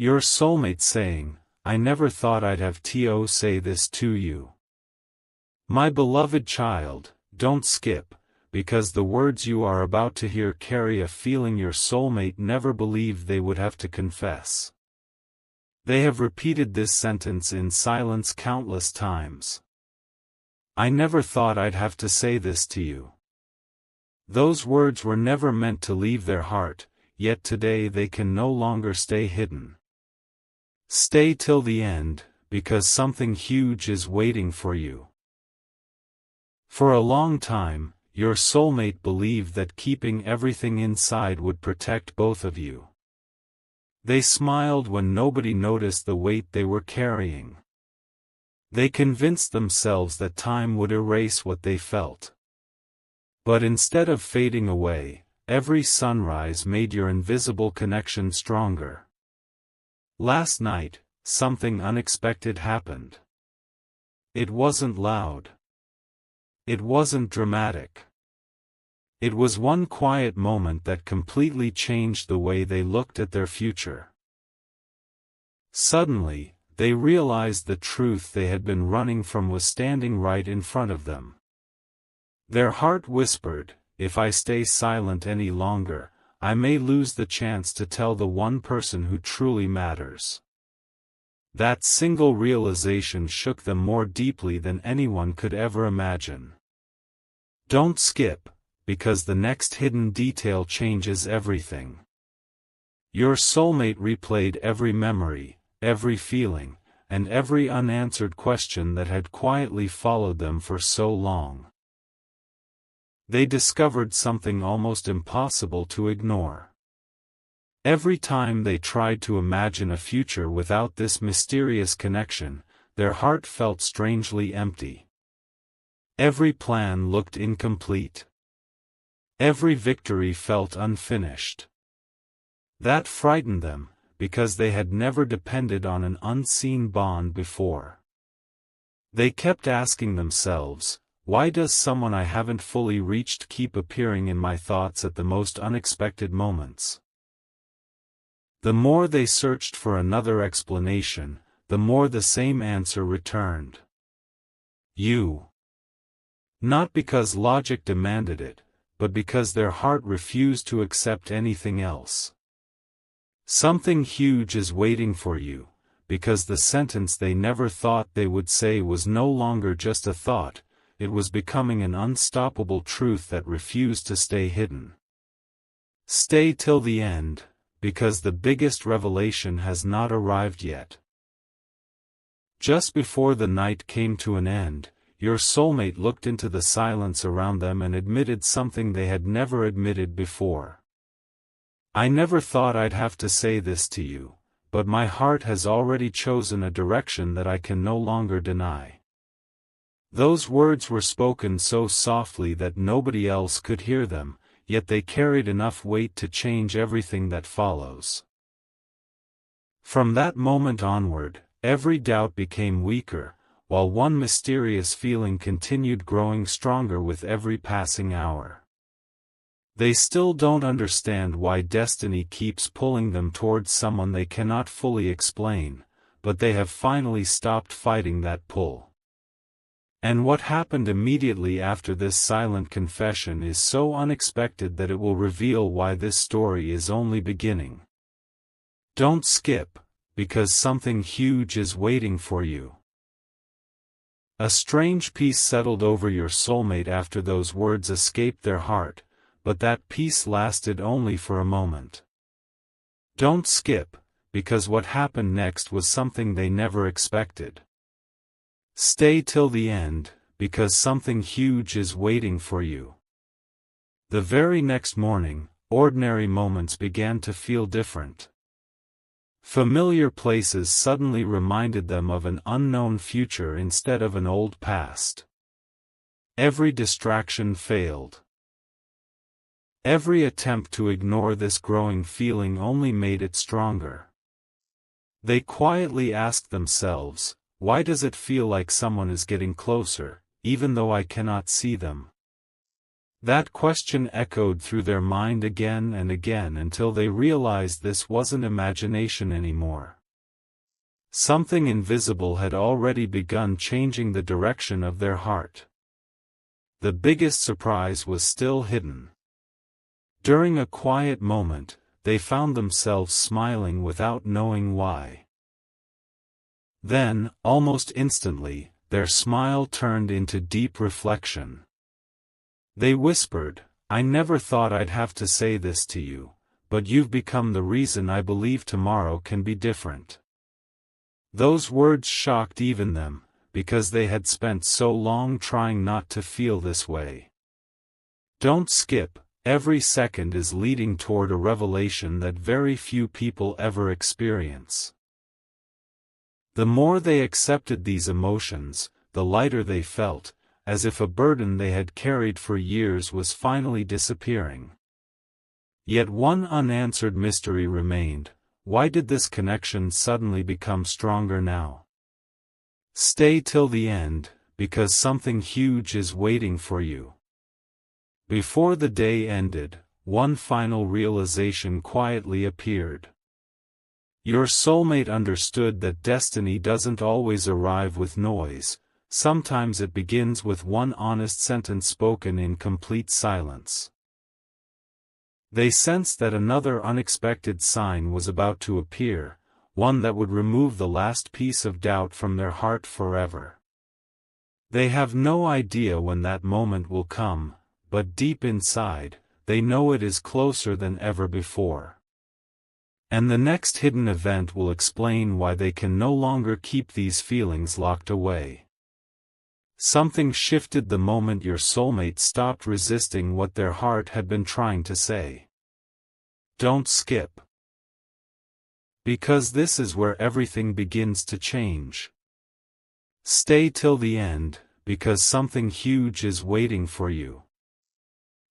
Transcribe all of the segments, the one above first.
Your soulmate saying, I never thought I'd have to say this to you. My beloved child, don't skip, because the words you are about to hear carry a feeling your soulmate never believed they would have to confess. They have repeated this sentence in silence countless times. I never thought I'd have to say this to you. Those words were never meant to leave their heart, yet today they can no longer stay hidden. Stay till the end, because something huge is waiting for you. For a long time, your soulmate believed that keeping everything inside would protect both of you. They smiled when nobody noticed the weight they were carrying. They convinced themselves that time would erase what they felt. But instead of fading away, every sunrise made your invisible connection stronger. Last night, something unexpected happened. It wasn't loud. It wasn't dramatic. It was one quiet moment that completely changed the way they looked at their future. Suddenly, they realized the truth they had been running from was standing right in front of them. Their heart whispered, if I stay silent any longer, I may lose the chance to tell the one person who truly matters. That single realization shook them more deeply than anyone could ever imagine. Don't skip, because the next hidden detail changes everything. Your soulmate replayed every memory, every feeling, and every unanswered question that had quietly followed them for so long. They discovered something almost impossible to ignore. Every time they tried to imagine a future without this mysterious connection, their heart felt strangely empty. Every plan looked incomplete. Every victory felt unfinished. That frightened them, because they had never depended on an unseen bond before. They kept asking themselves, why does someone I haven't fully reached keep appearing in my thoughts at the most unexpected moments? The more they searched for another explanation, the more the same answer returned. You. Not because logic demanded it, but because their heart refused to accept anything else. Something huge is waiting for you, because the sentence they never thought they would say was no longer just a thought, it was becoming an unstoppable truth that refused to stay hidden. Stay till the end, because the biggest revelation has not arrived yet. Just before the night came to an end, your soulmate looked into the silence around them and admitted something they had never admitted before. I never thought I'd have to say this to you, but my heart has already chosen a direction that I can no longer deny. Those words were spoken so softly that nobody else could hear them, yet they carried enough weight to change everything that follows. From that moment onward, every doubt became weaker, while one mysterious feeling continued growing stronger with every passing hour. They still don't understand why destiny keeps pulling them towards someone they cannot fully explain, but they have finally stopped fighting that pull. And what happened immediately after this silent confession is so unexpected that it will reveal why this story is only beginning. Don't skip, because something huge is waiting for you. A strange peace settled over your soulmate after those words escaped their heart, but that peace lasted only for a moment. Don't skip, because what happened next was something they never expected. Stay till the end, because something huge is waiting for you. The very next morning, ordinary moments began to feel different. Familiar places suddenly reminded them of an unknown future instead of an old past. Every distraction failed. Every attempt to ignore this growing feeling only made it stronger. They quietly asked themselves, why does it feel like someone is getting closer, even though I cannot see them? That question echoed through their mind again and again until they realized this wasn't imagination anymore. Something invisible had already begun changing the direction of their heart. The biggest surprise was still hidden. During a quiet moment, they found themselves smiling without knowing why. Then, almost instantly, their smile turned into deep reflection. They whispered, "I never thought I'd have to say this to you, but you've become the reason I believe tomorrow can be different." Those words shocked even them, because they had spent so long trying not to feel this way. Don't skip, every second is leading toward a revelation that very few people ever experience. The more they accepted these emotions, the lighter they felt, as if a burden they had carried for years was finally disappearing. Yet one unanswered mystery remained: why did this connection suddenly become stronger now? Stay till the end, because something huge is waiting for you. Before the day ended, one final realization quietly appeared. Your soulmate understood that destiny doesn't always arrive with noise. Sometimes it begins with one honest sentence spoken in complete silence. They sensed that another unexpected sign was about to appear, one that would remove the last piece of doubt from their heart forever. They have no idea when that moment will come, but deep inside, they know it is closer than ever before. And the next hidden event will explain why they can no longer keep these feelings locked away. Something shifted the moment your soulmate stopped resisting what their heart had been trying to say. Don't skip. Because this is where everything begins to change. Stay till the end, because something huge is waiting for you.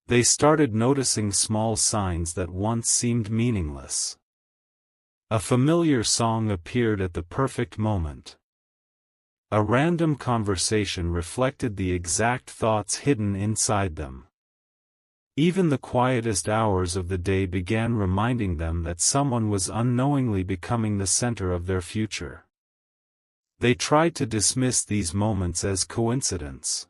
They started noticing small signs that once seemed meaningless. A familiar song appeared at the perfect moment. A random conversation reflected the exact thoughts hidden inside them. Even the quietest hours of the day began reminding them that someone was unknowingly becoming the center of their future. They tried to dismiss these moments as coincidence.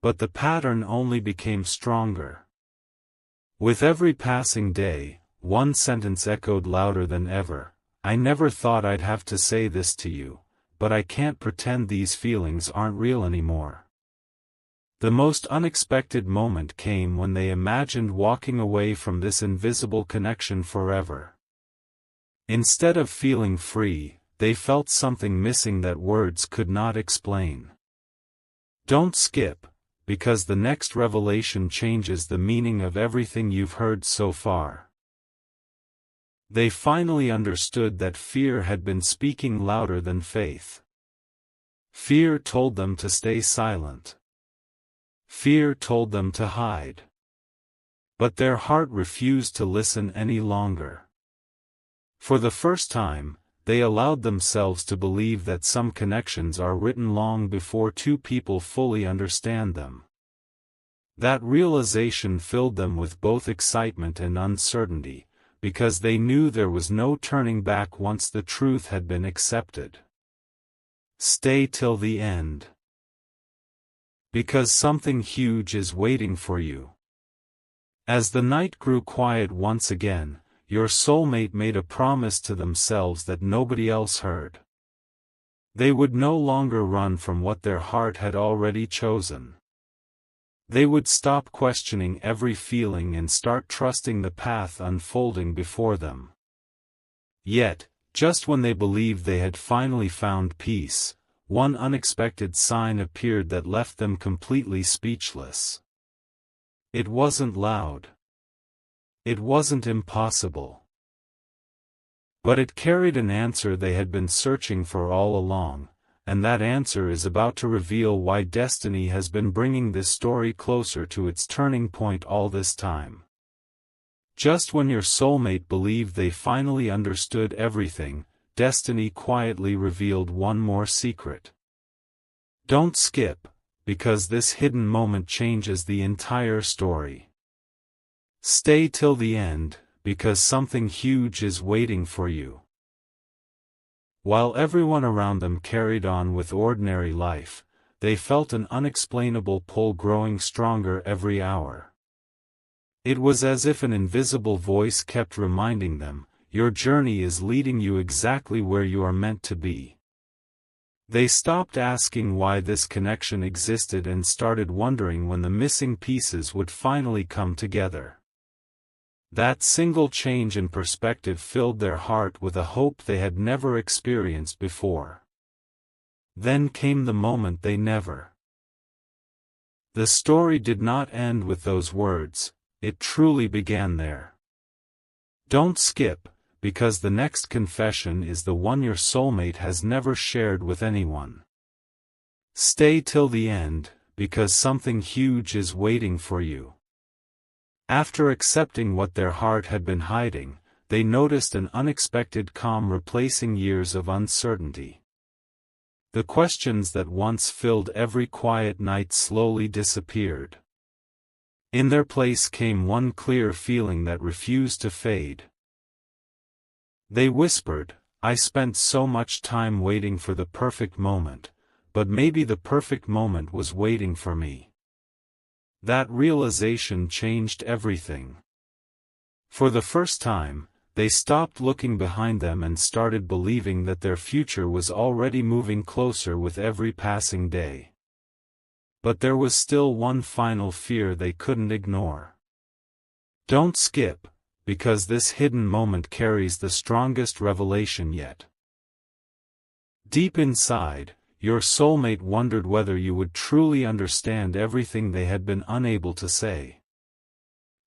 But the pattern only became stronger. With every passing day, one sentence echoed louder than ever: "I never thought I'd have to say this to you, but I can't pretend these feelings aren't real anymore." The most unexpected moment came when they imagined walking away from this invisible connection forever. Instead of feeling free, they felt something missing that words could not explain. Don't skip, because the next revelation changes the meaning of everything you've heard so far. They finally understood that fear had been speaking louder than faith. Fear told them to stay silent. Fear told them to hide. But their heart refused to listen any longer. For the first time, they allowed themselves to believe that some connections are written long before two people fully understand them. That realization filled them with both excitement and uncertainty, because they knew there was no turning back once the truth had been accepted. Stay till the end. Because something huge is waiting for you. As the night grew quiet once again, your soulmate made a promise to themselves that nobody else heard. They would no longer run from what their heart had already chosen. They would stop questioning every feeling and start trusting the path unfolding before them. Yet, just when they believed they had finally found peace, one unexpected sign appeared that left them completely speechless. It wasn't loud. It wasn't impossible. But it carried an answer they had been searching for all along, and that answer is about to reveal why destiny has been bringing this story closer to its turning point all this time. Just when your soulmate believed they finally understood everything, destiny quietly revealed one more secret. Don't skip, because this hidden moment changes the entire story. Stay till the end, because something huge is waiting for you. While everyone around them carried on with ordinary life, they felt an unexplainable pull growing stronger every hour. It was as if an invisible voice kept reminding them, "Your journey is leading you exactly where you are meant to be." They stopped asking why this connection existed and started wondering when the missing pieces would finally come together. That single change in perspective filled their heart with a hope they had never experienced before. Then came the moment they never. The story did not end with those words, it truly began there. Don't skip, because the next confession is the one your soulmate has never shared with anyone. Stay till the end, because something huge is waiting for you. After accepting what their heart had been hiding, they noticed an unexpected calm replacing years of uncertainty. The questions that once filled every quiet night slowly disappeared. In their place came one clear feeling that refused to fade. They whispered, "I spent so much time waiting for the perfect moment, but maybe the perfect moment was waiting for me." That realization changed everything. For the first time, they stopped looking behind them and started believing that their future was already moving closer with every passing day. But there was still one final fear they couldn't ignore. Don't skip, because this hidden moment carries the strongest revelation yet. Deep inside, your soulmate wondered whether you would truly understand everything they had been unable to say.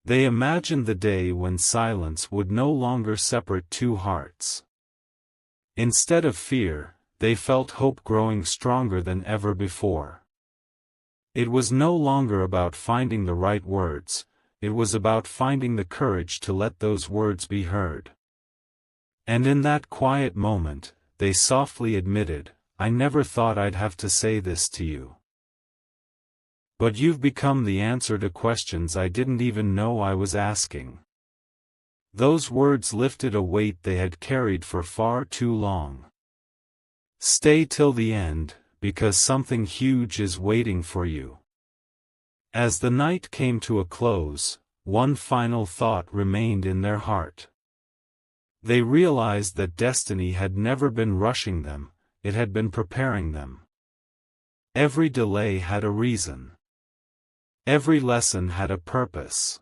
They imagined the day when silence would no longer separate two hearts. Instead of fear, they felt hope growing stronger than ever before. It was no longer about finding the right words, it was about finding the courage to let those words be heard. And in that quiet moment, they softly admitted, "I never thought I'd have to say this to you. But you've become the answer to questions I didn't even know I was asking." Those words lifted a weight they had carried for far too long. Stay till the end, because something huge is waiting for you. As the night came to a close, one final thought remained in their heart. They realized that destiny had never been rushing them, it had been preparing them. Every delay had a reason. Every lesson had a purpose.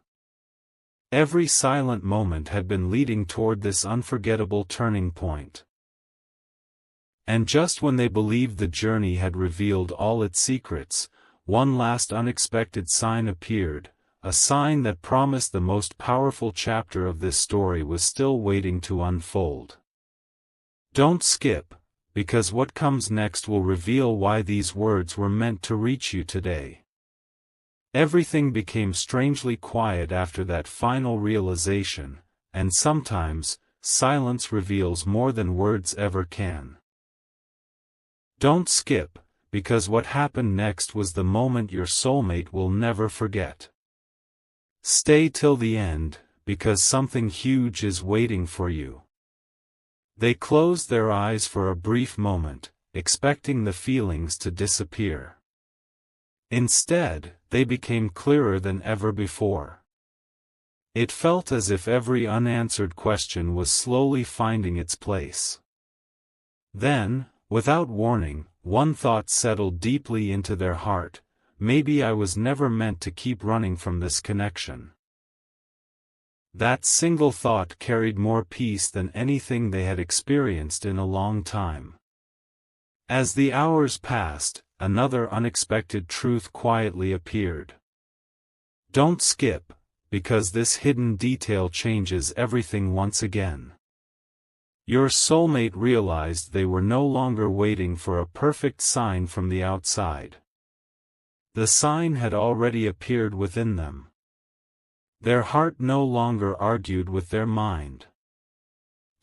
Every silent moment had been leading toward this unforgettable turning point. And just when they believed the journey had revealed all its secrets, one last unexpected sign appeared, a sign that promised the most powerful chapter of this story was still waiting to unfold. Don't skip, because what comes next will reveal why these words were meant to reach you today. Everything became strangely quiet after that final realization, and sometimes, silence reveals more than words ever can. Don't skip, because what happened next was the moment your soulmate will never forget. Stay till the end, because something huge is waiting for you. They closed their eyes for a brief moment, expecting the feelings to disappear. Instead, they became clearer than ever before. It felt as if every unanswered question was slowly finding its place. Then, without warning, one thought settled deeply into their heart, maybe I was never meant to keep running from this connection. That single thought carried more peace than anything they had experienced in a long time. As the hours passed, another unexpected truth quietly appeared. Don't skip, because this hidden detail changes everything once again. Your soulmate realized they were no longer waiting for a perfect sign from the outside. The sign had already appeared within them. Their heart no longer argued with their mind.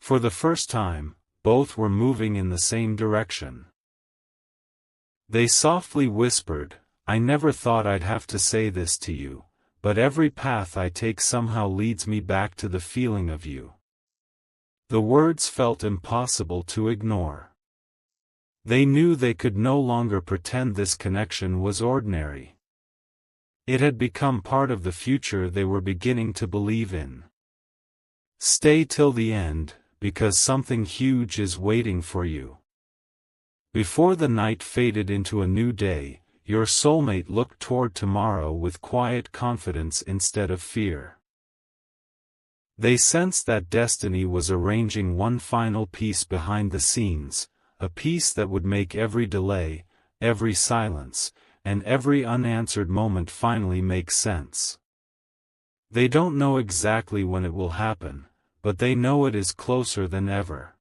For the first time, both were moving in the same direction. They softly whispered, I never thought I'd have to say this to you, but every path I take somehow leads me back to the feeling of you." The words felt impossible to ignore. They knew they could no longer pretend this connection was ordinary. It had become part of the future they were beginning to believe in. "Stay till the end, because something huge is waiting for you." Before the night faded into a new day, your soulmate looked toward tomorrow with quiet confidence instead of fear. They sensed that destiny was arranging one final piece behind the scenes, a piece that would make every delay, every silence, and every unanswered moment finally make sense. They don't know exactly when it will happen, but they know it is closer than ever.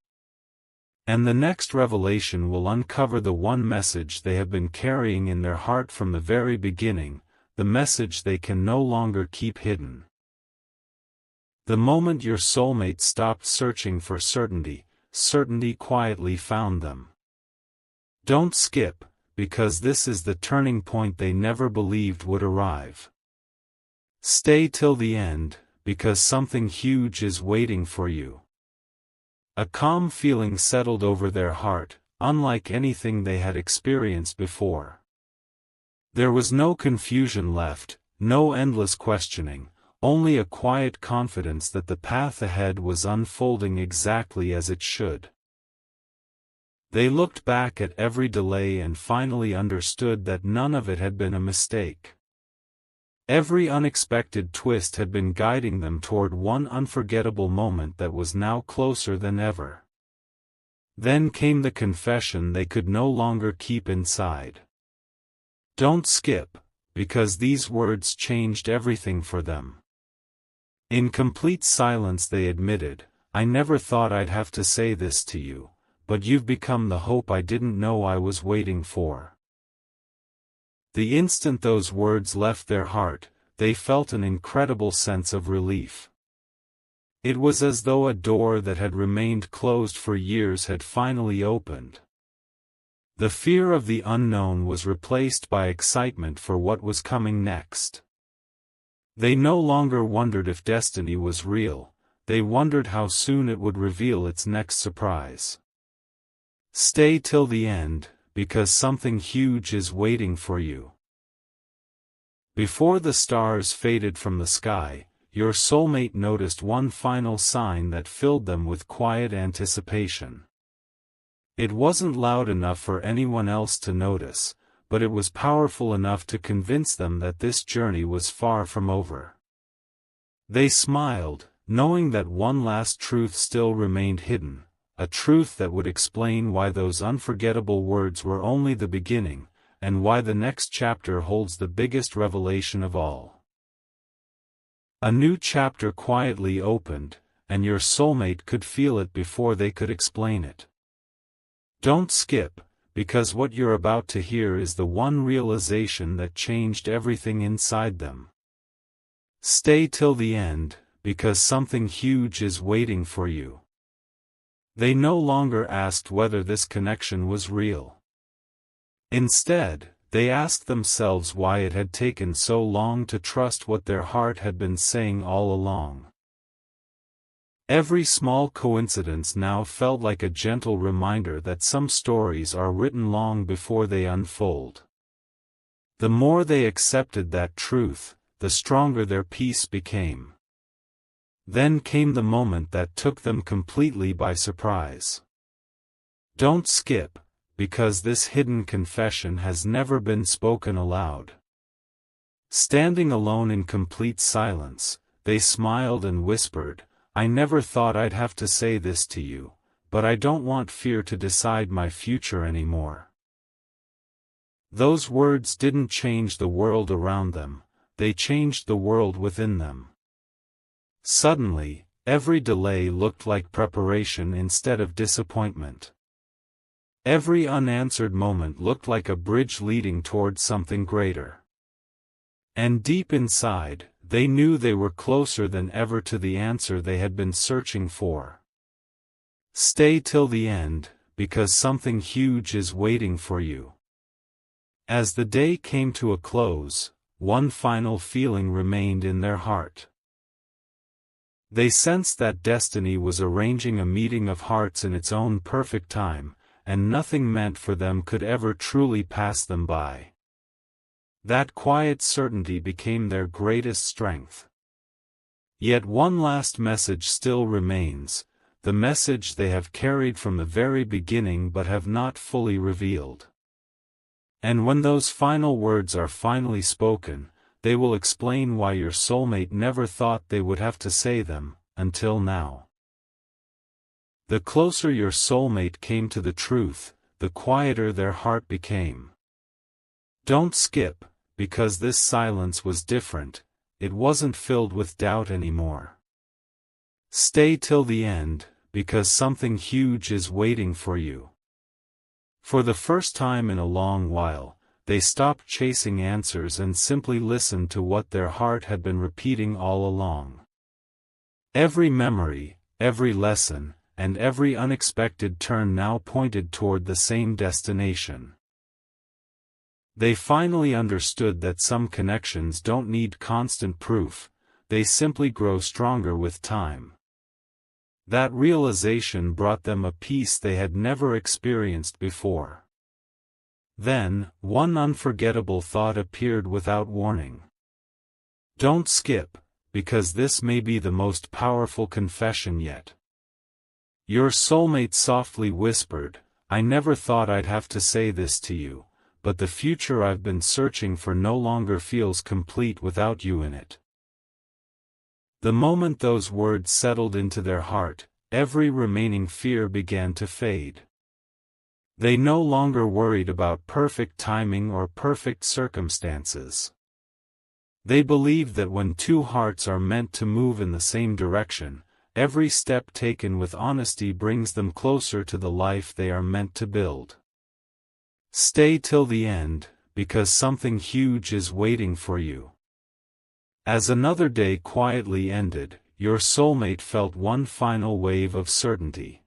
And the next revelation will uncover the one message they have been carrying in their heart from the very beginning, the message they can no longer keep hidden. The moment your soulmate stopped searching for certainty, certainty quietly found them. Don't skip, because this is the turning point they never believed would arrive. Stay till the end, because something huge is waiting for you. A calm feeling settled over their heart, unlike anything they had experienced before. There was no confusion left, no endless questioning, only a quiet confidence that the path ahead was unfolding exactly as it should. They looked back at every delay and finally understood that none of it had been a mistake. Every unexpected twist had been guiding them toward one unforgettable moment that was now closer than ever. Then came the confession they could no longer keep inside. Don't skip, because these words changed everything for them. In complete silence they admitted, "I never thought I'd have to say this to you, but you've become the hope I didn't know I was waiting for." The instant those words left their heart, they felt an incredible sense of relief. It was as though a door that had remained closed for years had finally opened. The fear of the unknown was replaced by excitement for what was coming next. They no longer wondered if destiny was real, they wondered how soon it would reveal its next surprise. Stay till the end, because something huge is waiting for you. Before the stars faded from the sky, your soulmate noticed one final sign that filled them with quiet anticipation. It wasn't loud enough for anyone else to notice, but it was powerful enough to convince them that this journey was far from over. They smiled, knowing that one last truth still remained hidden, a truth that would explain why those unforgettable words were only the beginning, and why the next chapter holds the biggest revelation of all. A new chapter quietly opened, and your soulmate could feel it before they could explain it. Don't skip, because what you're about to hear is the one realization that changed everything inside them. Stay till the end, because something huge is waiting for you. They no longer asked whether this connection was real. Instead, they asked themselves why it had taken so long to trust what their heart had been saying all along. Every small coincidence now felt like a gentle reminder that some stories are written long before they unfold. The more they accepted that truth, the stronger their peace became. Then came the moment that took them completely by surprise. Don't skip, because this hidden confession has never been spoken aloud. Standing alone in complete silence, they smiled and whispered, "I never thought I'd have to say this to you, but I don't want fear to decide my future anymore." Those words didn't change the world around them, they changed the world within them. Suddenly, every delay looked like preparation instead of disappointment. Every unanswered moment looked like a bridge leading toward something greater. And deep inside, they knew they were closer than ever to the answer they had been searching for. Stay till the end, because something huge is waiting for you. As the day came to a close, one final feeling remained in their heart. They sensed that destiny was arranging a meeting of hearts in its own perfect time, and nothing meant for them could ever truly pass them by. That quiet certainty became their greatest strength. Yet one last message still remains, the message they have carried from the very beginning but have not fully revealed. And when those final words are finally spoken, they will explain why your soulmate never thought they would have to say them, until now. The closer your soulmate came to the truth, the quieter their heart became. Don't skip, because this silence was different, it wasn't filled with doubt anymore. Stay till the end, because something huge is waiting for you. For the first time in a long while, they stopped chasing answers and simply listened to what their heart had been repeating all along. Every memory, every lesson, and every unexpected turn now pointed toward the same destination. They finally understood that some connections don't need constant proof, they simply grow stronger with time. That realization brought them a peace they had never experienced before. Then, one unforgettable thought appeared without warning. Don't skip, because this may be the most powerful confession yet. Your soulmate softly whispered, I never thought I'd have to say this to you, but the future I've been searching for no longer feels complete without you in it. The moment those words settled into their heart, every remaining fear began to fade. They no longer worried about perfect timing or perfect circumstances. They believed that when two hearts are meant to move in the same direction, every step taken with honesty brings them closer to the life they are meant to build. Stay till the end, because something huge is waiting for you. As another day quietly ended, your soulmate felt one final wave of certainty.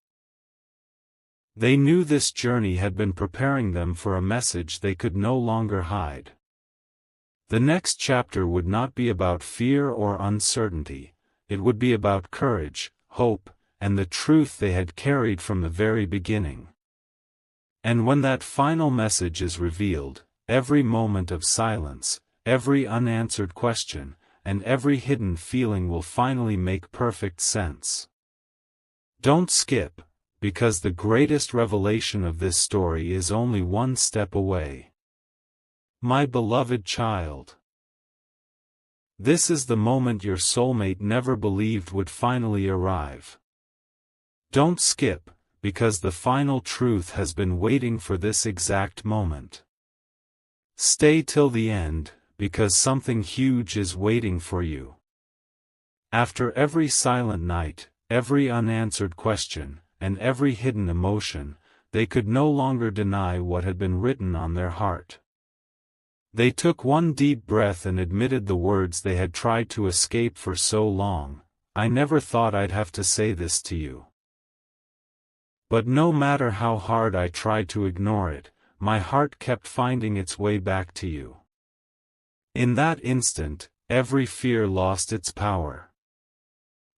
They knew this journey had been preparing them for a message they could no longer hide. The next chapter would not be about fear or uncertainty, it would be about courage, hope, and the truth they had carried from the very beginning. And when that final message is revealed, every moment of silence, every unanswered question, and every hidden feeling will finally make perfect sense. Don't skip, because the greatest revelation of this story is only one step away. My beloved child. This is the moment your soulmate never believed would finally arrive. Don't skip, because the final truth has been waiting for this exact moment. Stay till the end, because something huge is waiting for you. After every silent night, every unanswered question, and every hidden emotion, they could no longer deny what had been written on their heart. They took one deep breath and admitted the words they had tried to escape for so long, I never thought I'd have to say this to you. But no matter how hard I tried to ignore it, my heart kept finding its way back to you. In that instant, every fear lost its power.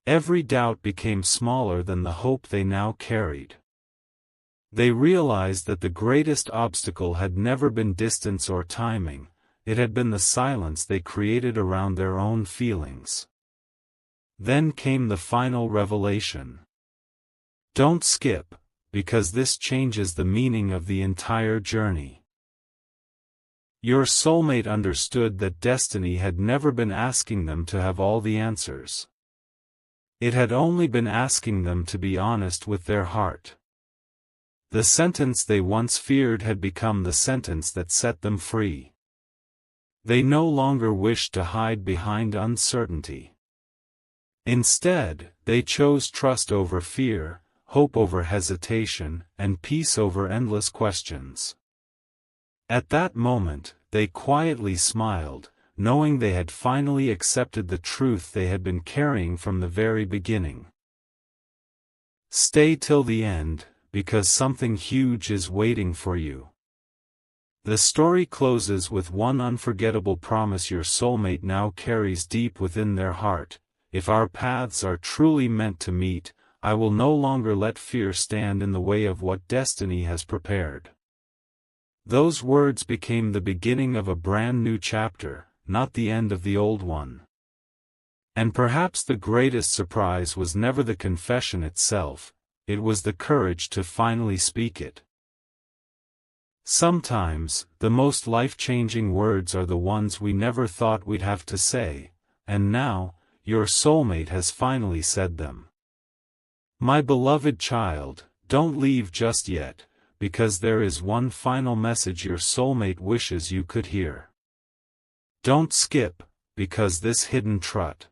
Every doubt became smaller than the hope they now carried. They realized that the greatest obstacle had never been distance or timing, it had been the silence they created around their own feelings. Then came the final revelation. Don't skip, because this changes the meaning of the entire journey. Your soulmate understood that destiny had never been asking them to have all the answers. It had only been asking them to be honest with their heart. The sentence they once feared had become the sentence that set them free. They no longer wished to hide behind uncertainty. Instead, they chose trust over fear, hope over hesitation, and peace over endless questions. At that moment, they quietly smiled, knowing they had finally accepted the truth they had been carrying from the very beginning. Stay till the end, because something huge is waiting for you. The story closes with one unforgettable promise your soulmate now carries deep within their heart: if our paths are truly meant to meet, I will no longer let fear stand in the way of what destiny has prepared. Those words became the beginning of a brand new chapter, not the end of the old one. And perhaps the greatest surprise was never the confession itself, it was the courage to finally speak it. Sometimes, the most life-changing words are the ones we never thought we'd have to say, and now, your soulmate has finally said them. My beloved child, don't leave just yet, because there is one final message your soulmate wishes you could hear. Don't skip, because this hidden truth